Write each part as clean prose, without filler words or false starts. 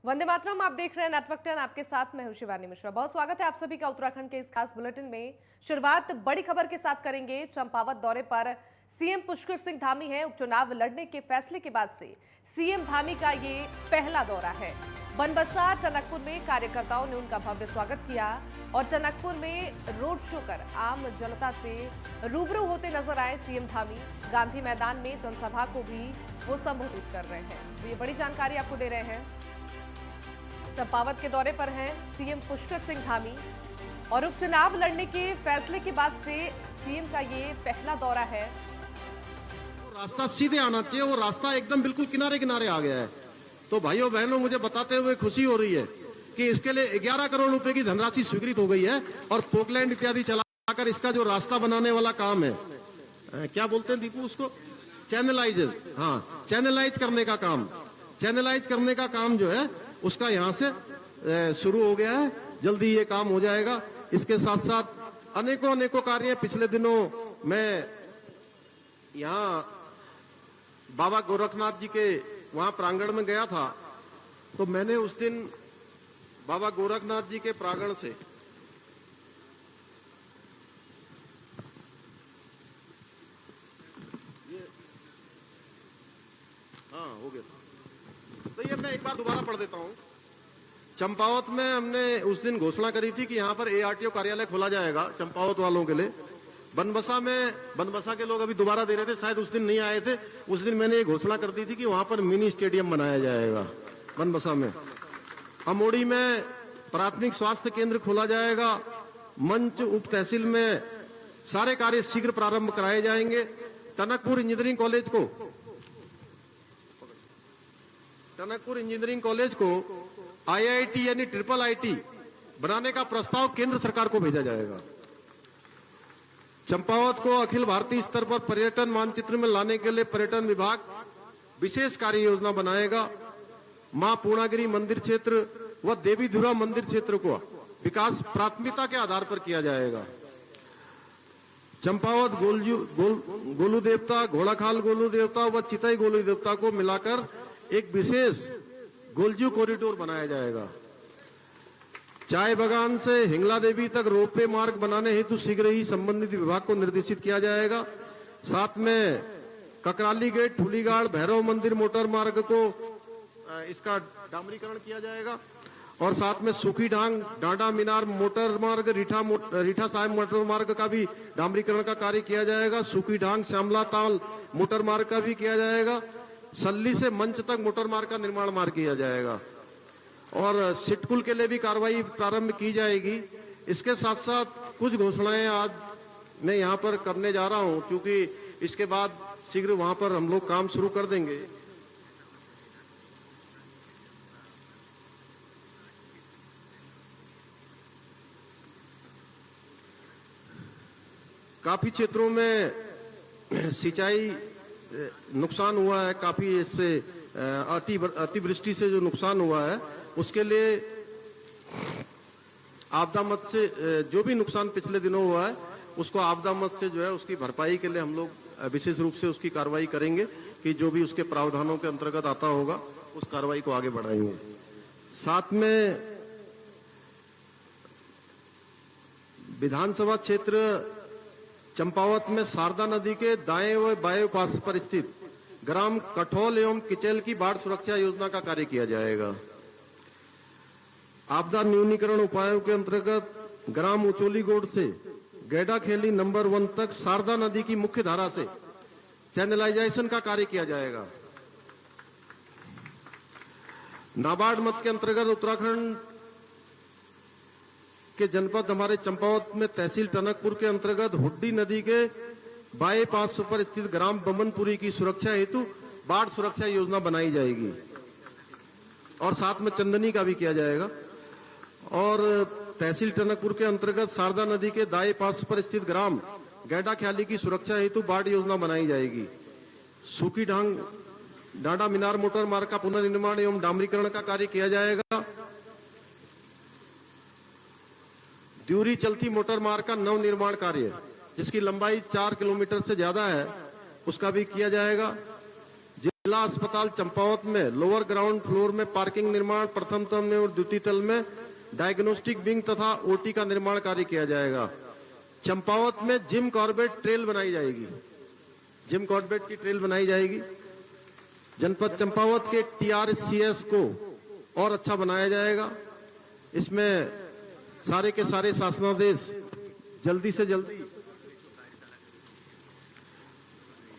वंदे मातरम। आप देख रहे हैं नेटवर्क 10। आपके साथ मैं हूं शिवानी मिश्रा। बहुत स्वागत है आप सभी का उत्तराखंड के इस खास बुलेटिन में। शुरुआत बड़ी खबर के साथ करेंगे। चंपावत दौरे पर सीएम पुष्कर सिंह धामी हैं। उपचुनाव लड़ने के फैसले के बाद से सीएम धामी का ये पहला दौरा है। बनबसा टनकपुर में कार्यकर्ताओं ने उनका भव्य स्वागत किया और टनकपुर में रोड शो कर आम जनता से रूबरू होते नजर आए सीएम धामी। गांधी मैदान में जनसभा को भी वो संबोधित कर रहे हैं। तो ये बड़ी जानकारी आपको दे रहे हैं। चंपावत के दौरे पर हैं सीएम पुष्कर सिंह धामी और उपचुनाव लड़ने के फैसले के बाद से सीएम का ये पहला दौरा है। रास्ता सीधे आना चाहिए, वो रास्ता एकदम बिल्कुल किनारे किनारे आ गया है। तो भाइयों बहनों, मुझे बताते हुए खुशी हो रही है कि इसके लिए 11 करोड़ रुपए की धनराशि स्वीकृत हो गई है और पोकलैंड इत्यादि चलाकर इसका जो रास्ता बनाने वाला काम है, क्या बोलते हैं दीपू उसको, चैनलाइजेस, हाँ, चैनलाइज करने का काम जो है उसका यहाँ से शुरू हो गया है। जल्दी ये काम हो जाएगा। इसके साथ साथ अनेकों कार्य। पिछले दिनों मैं यहाँ बाबा गोरखनाथ जी के वहां प्रांगण में गया था, तो मैंने उस दिन बाबा गोरखनाथ जी के प्रांगण से हो गया। तो ये मैं एक बार दोबारा पढ़ देता हूं। चंपावत में हमने उस दिन घोषणा करी थी कि यहां पर एआरटीओ कार्यालय खोला जाएगा चंपावत वालों के लिए। बनबसा के लोग अभी दोबारा दे रहे थे, शायद उस दिन नहीं आए थे। उस दिन मैंने ये घोषणा कर दी थी कि वहां पर मिनी स्टेडियम बनाया जाएगा बनबसा में। अमोड़ी में प्राथमिक स्वास्थ्य केंद्र खोला जाएगा। मंच उप तहसील में सारे कार्य शीघ्र प्रारंभ कराए जाएंगे। टनकपुर इंजीनियरिंग कॉलेज को आईआईटी यानी ट्रिपल आईटी बनाने का प्रस्ताव केंद्र सरकार को भेजा जाएगा। चंपावत को अखिल भारतीय स्तर पर पर्यटन मानचित्र में लाने के लिए पर्यटन विभाग विशेष कार्य योजना बनाएगा। मां पूर्णागिरी मंदिर क्षेत्र व देवीधुरा मंदिर क्षेत्र को विकास प्राथमिकता के आधार पर किया जाएगा। चंपावत गोलू देवता, घोड़ाखाल गोलू देवता व चितई गोलू देवता को मिलाकर एक विशेष गोलजू कॉरिडोर बनाया जाएगा। चाय बागान से हिंगला देवी तक रोपवे मार्ग बनाने हेतु शीघ्र ही संबंधित विभाग को निर्देशित किया जाएगा। साथ में ककराली गेट, ठुलीगाड़, भैरव मंदिर मोटर मार्ग को इसका डामरीकरण किया जाएगा। और साथ में सुखी ढांग, डांडा मीनार मोटर मार्ग, रीठा साहेब मोटर मार्ग का भी डामरीकरण का कार्य किया जाएगा। सुखी ढांग श्यामला ताल मोटर मार्ग का भी किया जाएगा। सल्ली से मंच तक मोटर मार्ग का निर्माण मार्ग किया जाएगा और सिटकुल के लिए भी कार्रवाई प्रारंभ की जाएगी। इसके साथ साथ कुछ घोषणाएं आज मैं यहां पर करने जा रहा हूं, क्योंकि इसके बाद शीघ्र वहां पर हम लोग काम शुरू कर देंगे। काफी क्षेत्रों में सिंचाई नुकसान हुआ है, काफी इससे अतिवृष्टि से जो नुकसान हुआ है उसके लिए आपदा मद से जो भी नुकसान पिछले दिनों हुआ है उसको आपदा मद से जो है उसकी भरपाई के लिए हम लोग विशेष रूप से उसकी कार्रवाई करेंगे कि जो भी उसके प्रावधानों के अंतर्गत आता होगा उस कार्रवाई को आगे बढ़ाएंगे। साथ में विधानसभा क्षेत्र चंपावत में शारदा नदी के दाएं व बाएं पास पर स्थित ग्राम कठौल एवं किचेल की बाढ़ सुरक्षा योजना का कार्य किया जाएगा। आपदा न्यूनीकरण उपायों के अंतर्गत ग्राम उचोली गोड से गैडा खेली नंबर 1 तक शारदा नदी की मुख्य धारा से चैनलाइजेशन का कार्य किया जाएगा। नाबार्ड मद के अंतर्गत उत्तराखंड के जनपद हमारे चंपावत में तहसील टनकपुर के अंतर्गत हुड्डी नदी के बाएं पास पर स्थित ग्राम बमनपुरी की सुरक्षा हेतु बाढ़ सुरक्षा योजना बनाई जाएगी और साथ में चंदनी का भी किया जाएगा। और तहसील टनकपुर के अंतर्गत शारदा नदी के दाएं पास पर स्थित ग्राम गैडा ख्याली की सुरक्षा हेतु बाढ़ योजना बनाई जाएगी। सूखी ढांग डांडा मीनार मोटर मार्ग का पुनर्निर्माण एवं डामरीकरण का कार्य किया जाएगा। द्यूरी चलती मोटर मार्ग का नव निर्माण कार्य जिसकी लंबाई 4 किलोमीटर से ज्यादा है उसका भी किया जाएगा। जिला अस्पताल चंपावत में लोअर ग्राउंड फ्लोर में पार्किंग निर्माण, प्रथम तल में और द्वितीय तल में डायग्नोस्टिक विंग तथा ओटी का निर्माण कार्य किया जाएगा। चंपावत में जिम कॉर्बेट ट्रेल बनाई जाएगी, जिम कॉर्बेट की ट्रेल बनाई जाएगी। जनपद चंपावत के TRCS को और अच्छा बनाया जाएगा। इसमें सारे के सारे शासनादेश जल्दी से जल्दी,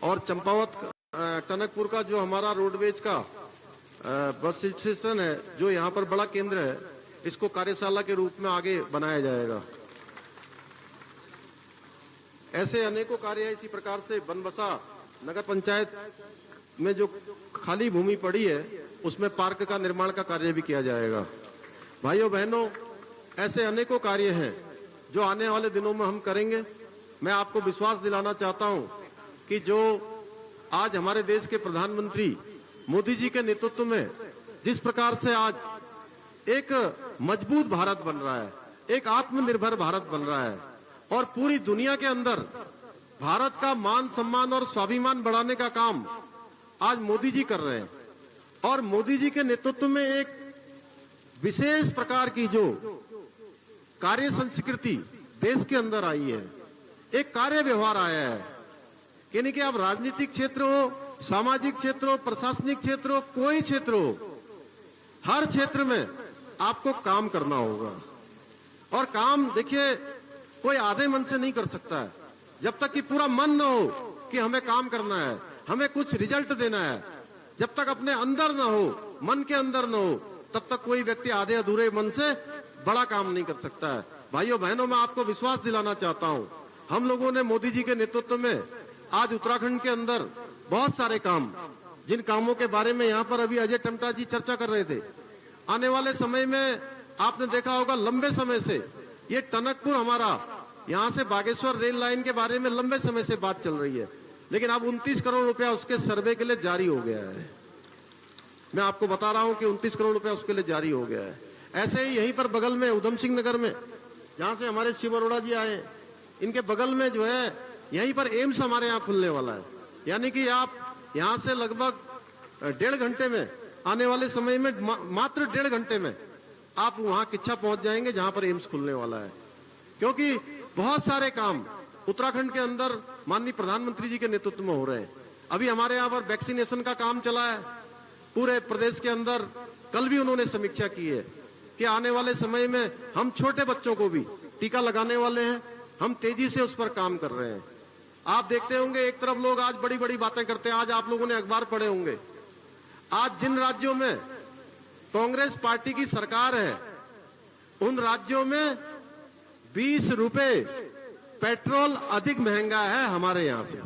और चंपावत टनकपुर का जो हमारा रोडवेज का बस स्टेशन है, जो यहाँ पर बड़ा केंद्र है, इसको कार्यशाला के रूप में आगे बनाया जाएगा। ऐसे अनेकों कार्य इसी प्रकार से बनबसा नगर पंचायत में जो खाली भूमि पड़ी है उसमें पार्क का निर्माण का कार्य भी किया जाएगा। भाइयों बहनों, ऐसे अनेकों कार्य हैं जो आने वाले दिनों में हम करेंगे। मैं आपको विश्वास दिलाना चाहता हूं कि जो आज हमारे देश के प्रधानमंत्री मोदी जी के नेतृत्व में जिस प्रकार से आज एक मजबूत भारत बन रहा है, एक आत्मनिर्भर भारत बन रहा है और पूरी दुनिया के अंदर भारत का मान सम्मान और स्वाभिमान बढ़ाने का काम आज मोदी जी कर रहे हैं। और मोदी जी के नेतृत्व में एक विशेष प्रकार की जो कार्य संस्कृति देश के अंदर आई है, एक कार्य व्यवहार आया है। यानी कि आप राजनीतिक क्षेत्र हो, सामाजिक क्षेत्र हो, प्रशासनिक क्षेत्र हो, कोई क्षेत्र हो, हर क्षेत्र में आपको काम करना होगा। और काम देखिए कोई आधे मन से नहीं कर सकता है। जब तक कि पूरा मन न हो कि हमें काम करना है, हमें कुछ रिजल्ट देना है, जब तक अपने अंदर न हो, मन के अंदर न हो, तब तक कोई व्यक्ति आधे अधूरे मन से बड़ा काम नहीं कर सकता है। भाइयों बहनों, मैं आपको विश्वास दिलाना चाहता हूं, हम लोगों ने मोदी जी के नेतृत्व में आज उत्तराखंड के अंदर बहुत सारे काम, जिन कामों के बारे में यहाँ पर अभी अजय टमटा जी चर्चा कर रहे थे, आने वाले समय में आपने देखा होगा लंबे समय से ये टनकपुर हमारा यहाँ से बागेश्वर रेल लाइन के बारे में लंबे समय से बात चल रही है, लेकिन अब 29 करोड़ रुपया उसके सर्वे के लिए जारी हो गया है। मैं आपको बता रहा हूं कि 29 करोड़ रुपया उसके लिए जारी हो गया है। ऐसे ही यहीं पर बगल में उधम सिंह नगर में, जहां से हमारे शिव अरोड़ा जी आए, इनके बगल में जो है यहीं पर एम्स हमारे यहाँ खुलने वाला है। यानी कि आप यहाँ से लगभग 1.5 घंटे में, आने वाले समय में मात्र 1.5 घंटे में आप वहां किच्छा पहुंच जाएंगे जहां पर एम्स खुलने वाला है। क्योंकि बहुत सारे काम उत्तराखंड के अंदर माननीय प्रधानमंत्री जी के नेतृत्व में हो रहे हैं। अभी हमारे यहाँ पर वैक्सीनेशन का काम चला है पूरे प्रदेश के अंदर। कल भी उन्होंने समीक्षा की है कि आने वाले समय में हम छोटे बच्चों को भी टीका लगाने वाले हैं। हम तेजी से उस पर काम कर रहे हैं। आप देखते होंगे, एक तरफ लोग आज बड़ी बड़ी बातें करते हैं, आज आप लोगों ने अखबार पढ़े होंगे, आज जिन राज्यों में कांग्रेस पार्टी की सरकार है उन राज्यों में 20 रुपए पेट्रोल अधिक महंगा है हमारे यहां से।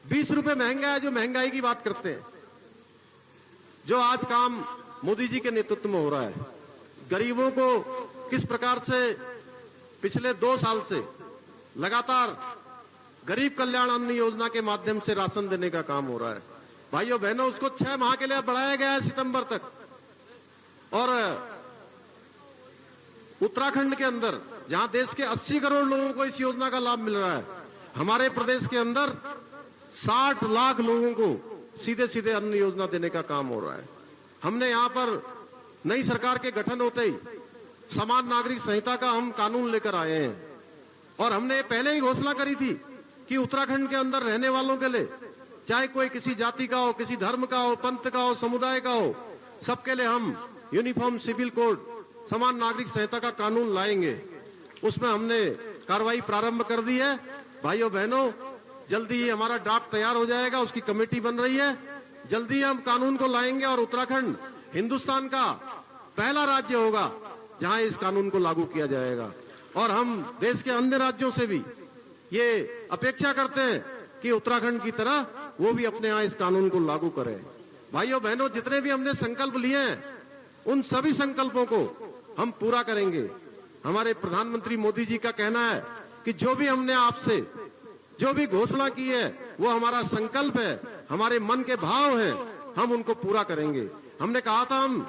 20 रुपए महंगा है, जो महंगाई की बात करते हैं। जो आज काम मोदी जी के नेतृत्व में हो रहा है, गरीबों को किस प्रकार से पिछले 2 साल से लगातार गरीब कल्याण अन्न योजना के माध्यम से राशन देने का काम हो रहा है। भाइयों बहनों, उसको 6 माह के लिए बढ़ाया गया है सितंबर तक। और उत्तराखंड के अंदर जहां देश के 80 करोड़ लोगों को इस योजना का लाभ मिल रहा है, हमारे प्रदेश के अंदर 60 लाख लोगों को सीधे सीधे अन्न योजना देने का काम हो रहा है। हमने यहां पर नई सरकार के गठन होते ही समान नागरिक संहिता का हम कानून लेकर आए हैं। और हमने पहले ही घोषणा करी थी कि उत्तराखंड के अंदर रहने वालों के लिए, चाहे कोई किसी जाति का हो, किसी धर्म का हो, पंथ का हो, समुदाय का हो, सबके लिए हम यूनिफॉर्म सिविल कोड, समान नागरिक संहिता का कानून लाएंगे। उसमें हमने कार्रवाई प्रारंभ कर दी है। भाइयों बहनों, जल्दी ही हमारा ड्राफ्ट तैयार हो जाएगा, उसकी कमेटी बन रही है। जल्दी हम कानून को लाएंगे और उत्तराखंड हिंदुस्तान का पहला राज्य होगा जहां इस कानून को लागू किया जाएगा। और हम देश के अन्य राज्यों से भी ये अपेक्षा करते हैं कि उत्तराखंड की तरह वो भी अपने यहाँ इस कानून को लागू करें। भाइयों बहनों, जितने भी हमने संकल्प लिए हैं, उन सभी संकल्पों को हम पूरा करेंगे। हमारे प्रधानमंत्री मोदी जी का कहना है कि जो भी हमने आपसे जो भी घोषणा की है वो हमारा संकल्प है, हमारे मन के भाव हैं, हम उनको पूरा करेंगे। हमने कहा था हम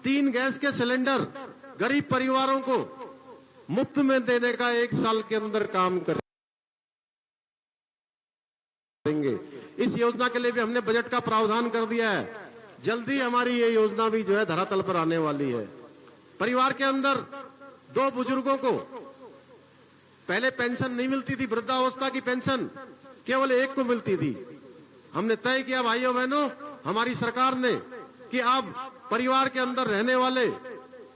3 गैस के सिलेंडर गरीब परिवारों को मुफ्त में देने का 1 साल के अंदर काम करेंगे। इस योजना के लिए भी हमने बजट का प्रावधान कर दिया है। जल्दी हमारी ये योजना भी जो है धरातल पर आने वाली है। परिवार के अंदर 2 बुजुर्गों को पहले पेंशन नहीं मिलती थी, वृद्धावस्था की पेंशन केवल एक को मिलती थी। हमने तय किया भाइयों बहनों, हमारी सरकार ने, कि अब परिवार के अंदर रहने वाले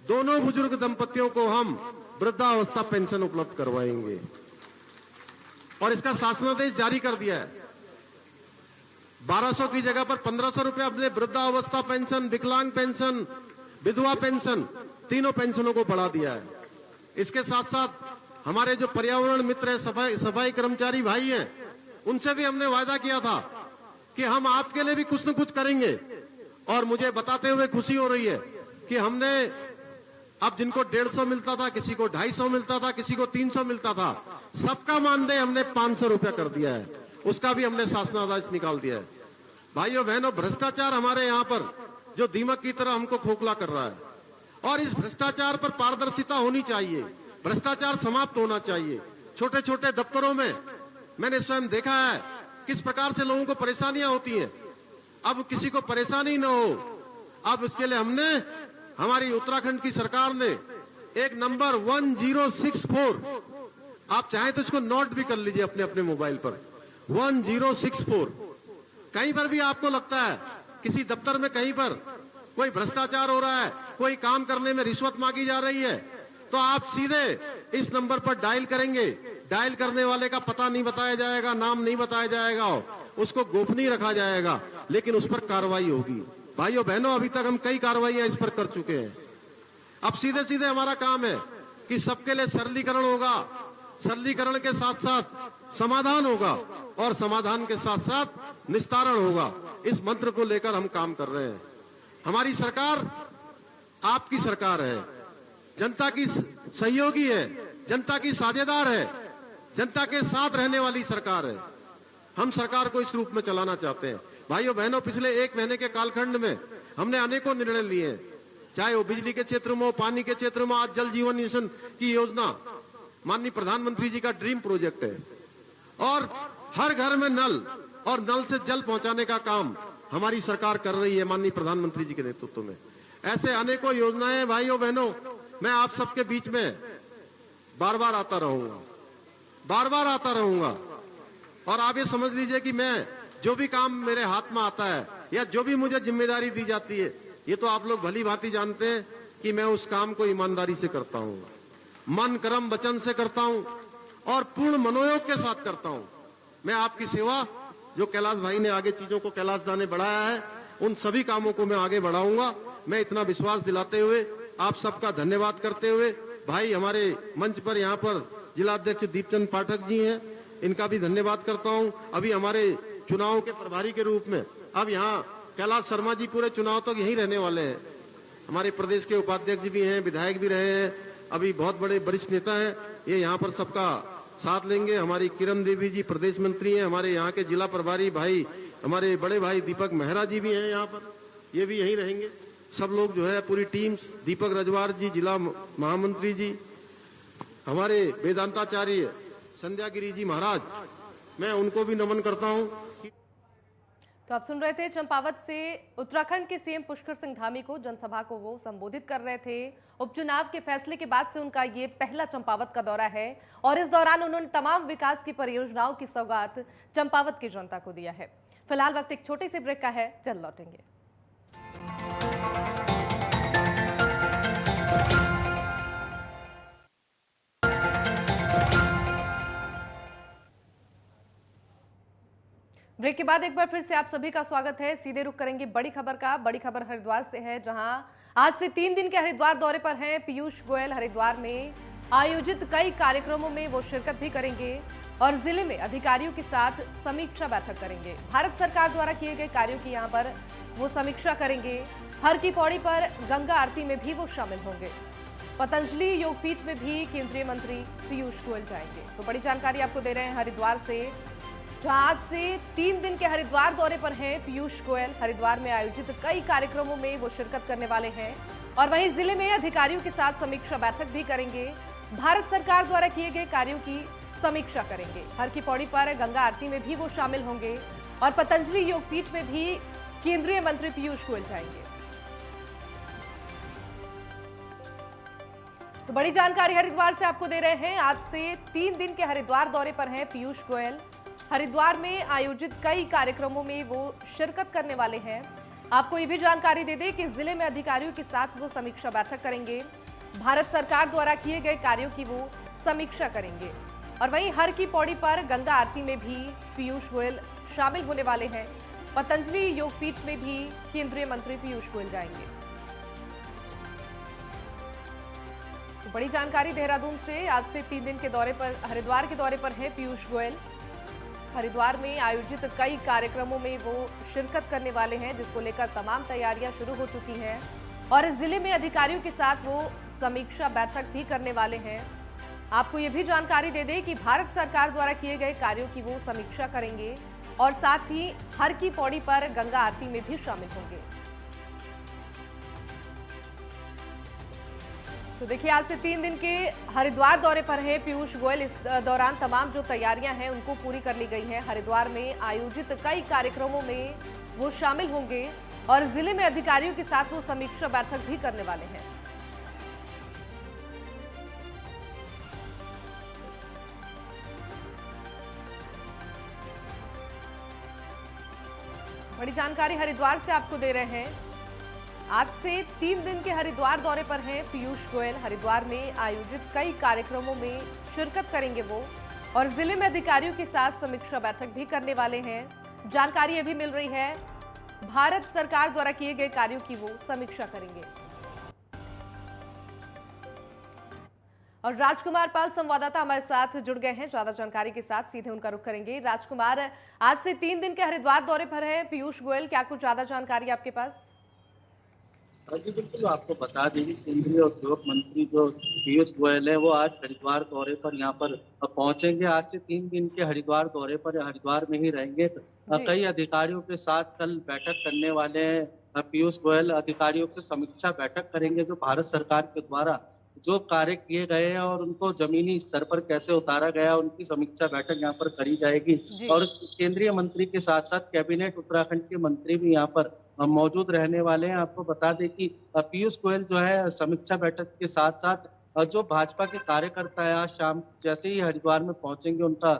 दोनों बुजुर्ग दंपतियों को हम वृद्धावस्था पेंशन उपलब्ध करवाएंगे और इसका शासनादेश जारी कर दिया है। 1200 की जगह पर 1500 रुपए अपने वृद्धावस्था पेंशन, विकलांग पेंशन, विधवा पेंशन, तीनों पेंशनों को बढ़ा दिया है। इसके साथ साथ हमारे जो पर्यावरण मित्र हैं, सफाई कर्मचारी भाई हैं, उनसे भी हमने वायदा किया था कि हम आपके लिए भी कुछ न कुछ करेंगे। और मुझे बताते हुए खुशी हो रही है कि हमने अब जिनको 150 मिलता था, किसी को 250 मिलता था, किसी को 300 मिलता था, सबका मानदेय हमने 500 रुपया कर दिया है। उसका भी हमने शासनादेश निकाल दिया है। भाइयों बहनों, भ्रष्टाचार हमारे यहाँ पर जो दीमक की तरह हमको खोखला कर रहा है और इस भ्रष्टाचार पर पारदर्शिता होनी चाहिए, भ्रष्टाचार समाप्त होना चाहिए। छोटे छोटे दफ्तरों में मैंने स्वयं देखा है किस प्रकार से लोगों को परेशानियां होती हैं। अब किसी को परेशानी न हो, अब इसके लिए हमने, हमारी उत्तराखंड की सरकार ने एक नंबर 1064, आप चाहें तो इसको नोट भी कर लीजिए अपने अपने मोबाइल पर, 1064। कहीं पर भी आपको लगता है किसी दफ्तर में कहीं पर कोई भ्रष्टाचार हो रहा है, कोई काम करने में रिश्वत मांगी जा रही है, तो आप सीधे इस नंबर पर डायल करेंगे। डायल करने वाले का पता नहीं बताया जाएगा, नाम नहीं बताया जाएगा, उसको गोपनीय रखा जाएगा, लेकिन उस पर कार्रवाई होगी। भाइयों बहनों, अभी तक हम कई कार्रवाइयां इस पर कर चुके हैं। अब सीधे सीधे हमारा काम है कि सबके लिए सरलीकरण होगा, सरलीकरण के साथ साथ समाधान होगा और समाधान के साथ साथ निस्तारण होगा। इस मंत्र को लेकर हम काम कर रहे हैं। हमारी सरकार आपकी सरकार है, जनता की सहयोगी है, जनता की साझेदार है, जनता के साथ रहने वाली सरकार है। हम सरकार को इस रूप में चलाना चाहते हैं। भाइयों बहनों, पिछले 1 महीने के कालखंड में हमने अनेकों निर्णय लिए हैं, चाहे वो बिजली के क्षेत्र में हो, पानी के क्षेत्र में। आज जल जीवन मिशन की योजना माननीय प्रधानमंत्री जी का ड्रीम प्रोजेक्ट है और हर घर में नल और नल से जल पहुंचाने का काम हमारी सरकार कर रही है माननीय प्रधानमंत्री जी के नेतृत्व में। ऐसे अनेकों योजनाएं भाइयों बहनों, मैं आप सबके बीच में बार बार आता रहूंगा, बार बार आता रहूंगा। और आप ये समझ लीजिए कि मैं जो भी काम मेरे हाथ में आता है या जो भी मुझे जिम्मेदारी दी जाती है, ये तो आप लोग भली भांति जानते हैं कि मैं उस काम को ईमानदारी से करता हूं, मन कर्म वचन से करता हूं और पूर्ण मनोयोग के साथ करता हूं। मैं आपकी सेवा, जो कैलाश भाई ने आगे चीजों को कैलाश दा ने बढ़ाया है, उन सभी कामों को मैं आगे बढ़ाऊंगा। मैं इतना विश्वास दिलाते हुए आप सबका धन्यवाद करते हुए, भाई हमारे मंच पर यहाँ पर जिलाध्यक्ष दीपचंद पाठक जी हैं, इनका भी धन्यवाद करता हूं। अभी हमारे चुनाव के प्रभारी के रूप में अब यहाँ कैलाश शर्मा जी पूरे चुनाव तक यहीं रहने वाले हैं। हमारे प्रदेश के उपाध्यक्ष भी हैं, विधायक भी रहे हैं, अभी बहुत बड़े वरिष्ठ नेता हैं, ये यहाँ पर सबका साथ लेंगे। हमारी किरण देवी जी प्रदेश मंत्री हैं, हमारे यहाँ के जिला प्रभारी भाई, हमारे बड़े भाई दीपक मेहरा जी भी हैं यहाँ पर, ये भी यहीं रहेंगे। सब लोग जो है पूरी टीम, दीपक रजवार जी जिला महामंत्री जी, हमारे वेदांताचार्य संध्या गिरी जी महाराज, मैं उनको भी नमन करता हूं। तो आप सुन रहे थे चंपावत से उत्तराखंड के सीएम पुष्कर सिंह धामी को, जनसभा को वो संबोधित कर रहे थे। उपचुनाव के फैसले के बाद से उनका ये पहला चंपावत का दौरा है और इस दौरान उन्होंने तमाम विकास की परियोजनाओं की सौगात चंपावत की जनता को दिया है। फिलहाल वक्त एक छोटे से ब्रेक का है, जल्द लौटेंगे। ब्रेक के बाद एक बार फिर से आप सभी का स्वागत है। सीधे रुख करेंगे बड़ी खबर का। बड़ी खबर हरिद्वार से है, जहां आज से 3 दिन के हरिद्वार दौरे पर हैं पीयूष गोयल। हरिद्वार में आयोजित कई कार्यक्रमों में वो शिरकत भी करेंगे और जिले में अधिकारियों के साथ समीक्षा बैठक करेंगे। भारत सरकार द्वारा किए गए कार्यों की यहां पर वो समीक्षा करेंगे। हर की पौड़ी पर गंगा आरती में भी वो शामिल होंगे। पतंजलि योगपीठ में भी केंद्रीय मंत्री पीयूष गोयल जाएंगे। तो बड़ी जानकारी आपको दे रहे हैं हरिद्वार से, जहां आज से 3 दिन के हरिद्वार दौरे पर हैं पीयूष गोयल। हरिद्वार में आयोजित कई कार्यक्रमों में वो शिरकत करने वाले हैं और वहीं जिले में अधिकारियों के साथ समीक्षा बैठक भी करेंगे। भारत सरकार द्वारा किए गए कार्यों की समीक्षा करेंगे। हर की पौड़ी पर गंगा आरती में भी वो शामिल होंगे और पतंजलि योगपीठ में भी केंद्रीय मंत्री पीयूष गोयल जाएंगे। तो बड़ी जानकारी हरिद्वार से आपको दे रहे हैं। आज से 3 दिन के हरिद्वार दौरे पर हैं पीयूष गोयल। हरिद्वार में आयोजित कई कार्यक्रमों में वो शिरकत करने वाले हैं। आपको ये भी जानकारी दे दें कि जिले में अधिकारियों के साथ वो समीक्षा बैठक करेंगे। भारत सरकार द्वारा किए गए कार्यों की वो समीक्षा करेंगे। और वहीं हर की पौड़ी पर गंगा आरती में भी पीयूष गोयल शामिल होने वाले हैं। पतंजलि योगपीठ में भी केंद्रीय मंत्री पीयूष गोयल जाएंगे। तो बड़ी जानकारी देहरादून से। आज से 3 दिन के दौरे पर, हरिद्वार के दौरे पर हैं पीयूष गोयल। हरिद्वार में आयोजित कई कार्यक्रमों में वो शिरकत करने वाले हैं, जिसको लेकर तमाम तैयारियां शुरू हो चुकी हैं। और इस जिले में अधिकारियों के साथ वो समीक्षा बैठक भी करने वाले हैं। आपको ये भी जानकारी दे दें कि भारत सरकार द्वारा किए गए कार्यों की वो समीक्षा करेंगे और साथ ही हर की पौड़ी पर गंगा आरती में भी शामिल होंगे। तो देखिए, आज से 3 दिन के हरिद्वार दौरे पर हैं पीयूष गोयल। इस दौरान तमाम जो तैयारियां हैं उनको पूरी कर ली गई हैं। हरिद्वार में आयोजित कई कार्यक्रमों में वो शामिल होंगे और जिले में अधिकारियों के साथ वो समीक्षा बैठक भी करने वाले हैं। बड़ी जानकारी हरिद्वार से आपको दे रहे हैं। आज से 3 दिन के हरिद्वार दौरे पर हैं पीयूष गोयल। हरिद्वार में आयोजित कई कार्यक्रमों में शिरकत करेंगे वो और जिले में अधिकारियों के साथ समीक्षा बैठक भी करने वाले हैं। जानकारी ये भी मिल रही है, भारत सरकार द्वारा किए गए कार्यों की वो समीक्षा करेंगे। और राजकुमार पाल संवाददाता हमारे साथ जुड़ गए हैं ज्यादा जानकारी के साथ। सीधे उनका रुख करेंगे। राजकुमार, आज से 3 दिन के हरिद्वार दौरे पर हैं पीयूष गोयल, क्या कुछ ज्यादा जानकारी आपके पास? जी बिल्कुल, आपको बता दें कि केंद्रीय उद्योग मंत्री जो पीयूष गोयल है वो आज हरिद्वार दौरे पर यहाँ पर पहुंचेंगे। आज से 3 दिन के हरिद्वार दौरे पर हरिद्वार में ही रहेंगे। कई अधिकारियों के साथ कल बैठक करने वाले हैं पीयूष गोयल। अधिकारियों से समीक्षा बैठक करेंगे जो भारत सरकार के द्वारा जो कार्य किए गए हैं और उनको जमीनी स्तर पर कैसे उतारा गया, उनकी समीक्षा बैठक यहाँ पर करी जाएगी। और केंद्रीय मंत्री के साथ साथ कैबिनेट उत्तराखंड के मंत्री भी यहाँ पर मौजूद रहने वाले हैं। आपको बता दें कि पीयूष गोयल जो है समीक्षा बैठक के साथ साथ जो भाजपा के कार्यकर्ता है आज शाम जैसे ही हरिद्वार में पहुंचेंगे उनका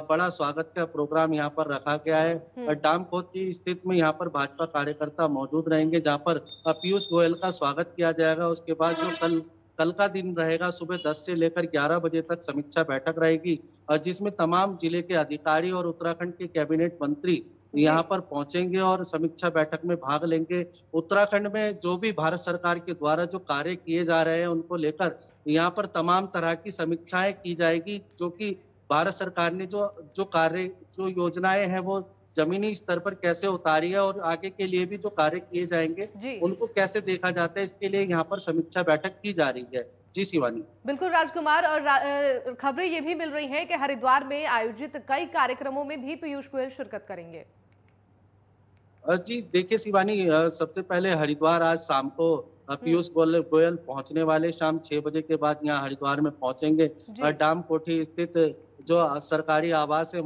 बड़ा स्वागत का प्रोग्राम यहाँ पर रखा गया है। डामकोट की स्थित में यहाँ पर भाजपा कार्यकर्ता मौजूद रहेंगे जहाँ पर पीयूष गोयल का स्वागत किया जाएगा। उसके बाद जो कल का दिन रहेगा सुबह 10 से लेकर 11 बजे तक समीक्षा बैठक रहेगी जिसमें तमाम जिले के अधिकारी और उत्तराखंड के कैबिनेट मंत्री यहाँ पर पहुंचेंगे और समीक्षा बैठक में भाग लेंगे। उत्तराखंड में जो भी भारत सरकार के द्वारा जो कार्य किए जा रहे हैं उनको लेकर यहाँ पर तमाम तरह की समीक्षाएं की जाएगी, जो कि भारत सरकार ने जो कार्य जो योजनाएं हैं वो जमीनी स्तर पर कैसे उतारी है और आगे के लिए भी जो कार्य किए जाएंगे उनको कैसे देखा जाता है, इसके लिए यहाँ पर समीक्षा बैठक की जा रही है। जी शिवानी। बिल्कुल राजकुमार, और खबरें ये भी मिल रही हैं कि हरिद्वार में आयोजित कई कार्यक्रमों में भी पीयूष गोयल शिरकत करेंगे। जी देखिए शिवानी, सबसे पहले हरिद्वार आज शाम को पीयूष गोयल पहुंचने वाले। शाम 6 बजे के बाद यहाँ हरिद्वार में पहुंचेंगे। डाम कोठी स्थित जो सरकारी आवास है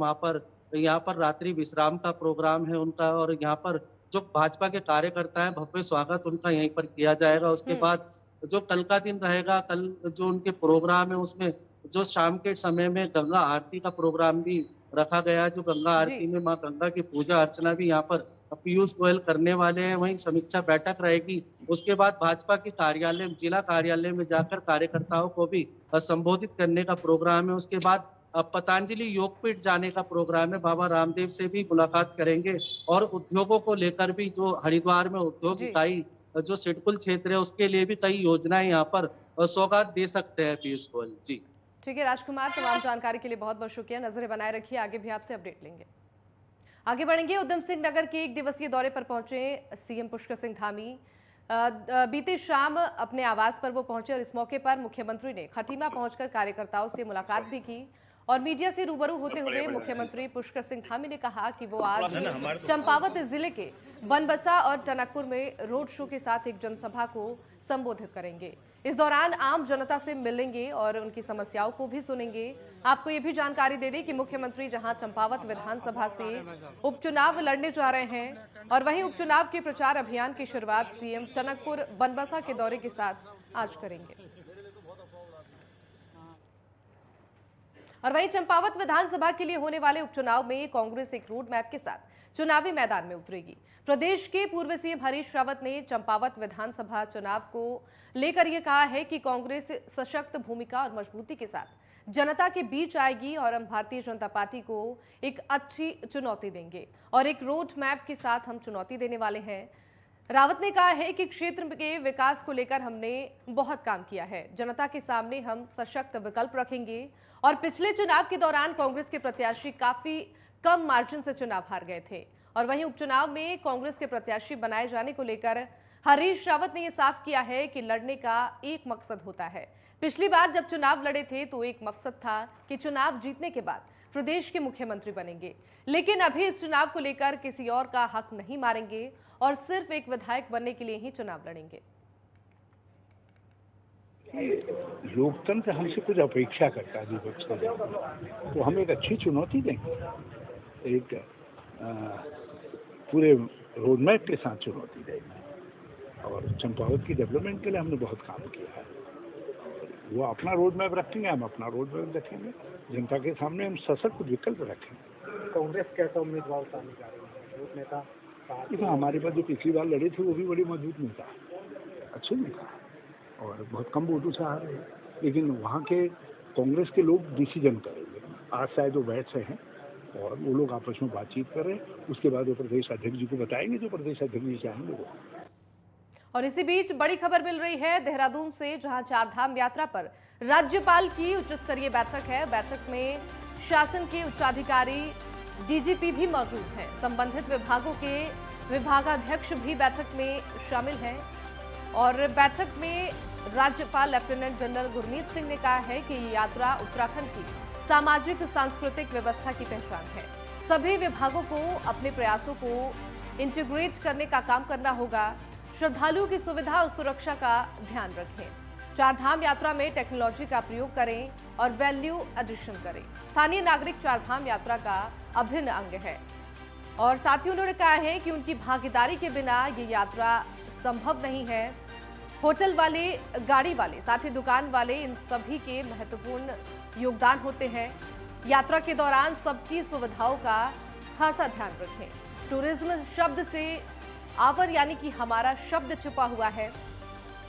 यहाँ पर रात्रि विश्राम का प्रोग्राम है उनका और यहाँ पर जो भाजपा के कार्यकर्ता है भव्य स्वागत उनका यहीं पर किया जाएगा। उसके बाद जो कल का दिन रहेगा, कल जो उनके प्रोग्राम है उसमें जो शाम के समय में गंगा आरती का प्रोग्राम भी रखा गया है। जो गंगा आरती में माँ गंगा की पूजा अर्चना भी यहाँ पर पीयूष गोयल करने वाले हैं। वहीं समीक्षा बैठक रहेगी। उसके बाद भाजपा के कार्यालय, जिला कार्यालय में जाकर कार्यकर्ताओं को भी संबोधित करने का प्रोग्राम है। उसके बाद पतंजलि योगपीठ जाने का प्रोग्राम है। बाबा रामदेव से भी मुलाकात करेंगे और उद्योगों को लेकर भी जो हरिद्वार में उद्योग इकाई जो सिडकुल क्षेत्र है उसके लिए भी कई योजनाएं यहाँ पर सौगात दे सकते हैं पीयूष गोयल। जी ठीक है राजकुमार, तमाम जानकारी के लिए बहुत बहुत शुक्रिया। नजरें बनाए रखिए, आगे भी आपसे अपडेट लेंगे। आगे बढ़ेंगे। उधम सिंह नगर के 1 दिवसीय दौरे पर पहुंचे सीएम पुष्कर सिंह धामी। बीती शाम अपने आवास पर वो पहुंचे और इस मौके पर मुख्यमंत्री ने खटीमा पहुंचकर कार्यकर्ताओं से मुलाकात भी की और मीडिया से रूबरू होते हुए मुख्यमंत्री पुष्कर सिंह धामी ने कहा कि वो आज चंपावत जिले के बनबसा और टनकपुर में रोड शो के साथ एक जनसभा को संबोधित करेंगे। इस दौरान आम जनता से मिलेंगे और उनकी समस्याओं को भी सुनेंगे। आपको ये भी जानकारी दे दें कि मुख्यमंत्री जहां चंपावत विधानसभा से उपचुनाव लड़ने जा रहे हैं और वहीं उपचुनाव के प्रचार अभियान की शुरुआत सीएम टनकपुर बनबसा के दौरे के साथ आज करेंगे। और वहीं चंपावत विधानसभा के लिए होने वाले उपचुनाव में कांग्रेस एक रोड मैप के साथ चुनावी मैदान में उतरेगी। प्रदेश के पूर्व सीएम हरीश रावत ने चंपावत विधानसभा चुनाव को लेकर यह कहा है कि कांग्रेस सशक्त भूमिका और मजबूती के साथ जनता के बीच आएगी और हम भारतीय जनता पार्टी को एक अच्छी चुनौती देंगे और एक रोड मैप के साथ हम चुनौती देने वाले हैं। रावत ने कहा है कि क्षेत्र के विकास को लेकर हमने बहुत काम किया है। जनता के सामने हम सशक्त विकल्प रखेंगे और पिछले चुनाव के दौरान कांग्रेस के प्रत्याशी काफी कम मार्जिन से चुनाव हार गए थे और वहीं उपचुनाव में कांग्रेस के प्रत्याशी बनाए जाने को लेकर हरीश रावत ने यह साफ किया है कि लड़ने का एक मकसद होता है। पिछली बार जब चुनाव लड़े थे तो एक मकसद था कि चुनाव जीतने के बाद प्रदेश के मुख्यमंत्री बनेंगे, लेकिन अभी इस चुनाव को लेकर किसी और का हक नहीं मारेंगे और सिर्फ एक विधायक बनने के लिए ही चुनाव लड़ेंगे। लोकतंत्र हमसे कुछ अपेक्षा करता है विपक्ष को, तो हम एक अच्छी चुनौती देंगे, एक पूरे रोडमैप के साथ चुनौती देंगे। और चंपावत की डेवलपमेंट के लिए हमने बहुत काम किया है। वो अपना रोडमैप रखेंगे, हम अपना रोडमैप रखेंगे। जनता के सामने हम सशक्त विकल्प रखेंगे। कांग्रेस कैसा उम्मीदवार उतारने जा रही है? नेता इसमें हमारे पास जो पिछली बार लड़े थे वो भी बड़ी मजबूत नेता, अच्छे नेता और बहुत कम वोटों से आ रहे हैं, लेकिन वहाँ के कांग्रेस के लोग डिसीजन करेंगे। आज शायद वो बैठ से हैं और वो लोग आपस में बातचीत कर रहे हैं, उसके बाद वो प्रदेश अध्यक्ष जी को बताएंगे, जो प्रदेश अध्यक्ष जी चाहेंगे वो। और इसी बीच बड़ी खबर मिल रही है देहरादून से, जहां चारधाम यात्रा पर राज्यपाल की उच्च स्तरीय बैठक है। बैठक में शासन के उच्चाधिकारी, डीजीपी भी मौजूद हैं। संबंधित विभागों के विभागाध्यक्ष भी बैठक में शामिल हैं और बैठक में राज्यपाल लेफ्टिनेंट जनरल गुरमीत सिंह ने कहा है कि ये यात्रा उत्तराखंड की सामाजिक सांस्कृतिक व्यवस्था की पहचान है। सभी विभागों को अपने प्रयासों को इंटीग्रेट करने का काम करना होगा। श्रद्धालुओं की सुविधा और सुरक्षा का ध्यान रखें। चारधाम यात्रा में टेक्नोलॉजी का प्रयोग करें और वैल्यू एडिशन करें। स्थानीय नागरिक चारधाम यात्रा का अभिन्न अंग है और साथ ही उन्होंने कहा है कि उनकी भागीदारी के बिना ये यात्रा संभव नहीं है। होटल वाले, गाड़ी वाले, साथ ही दुकान वाले, इन सभी के महत्वपूर्ण योगदान होते हैं। यात्रा के दौरान सबकी सुविधाओं का खासा ड्यान रखें। टूरिज्म शब्द से आवर यानी कि हमारा शब्द छुपा हुआ है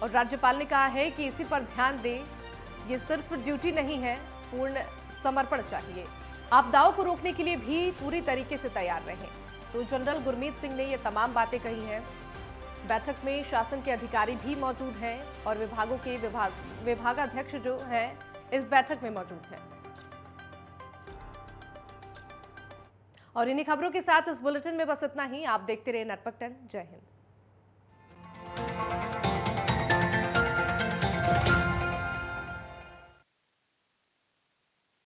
और राज्यपाल ने कहा है कि इसी पर ध्यान दें। ये सिर्फ ड्यूटी नहीं है, पूर्ण समर्पण चाहिए। आपदाओं को रोकने के लिए भी पूरी तरीके से तैयार रहें। तो जनरल गुरमीत सिंह ने ये तमाम बातें कही हैं। बैठक में शासन के अधिकारी भी मौजूद हैं और विभागों के विभागाध्यक्ष जो हैं इस बैठक में मौजूद हैं। और इन्हीं खबरों के साथ इस बुलेटिन में बस इतना ही। आप देखते रहे नेटवर्क 10। जय हिंद।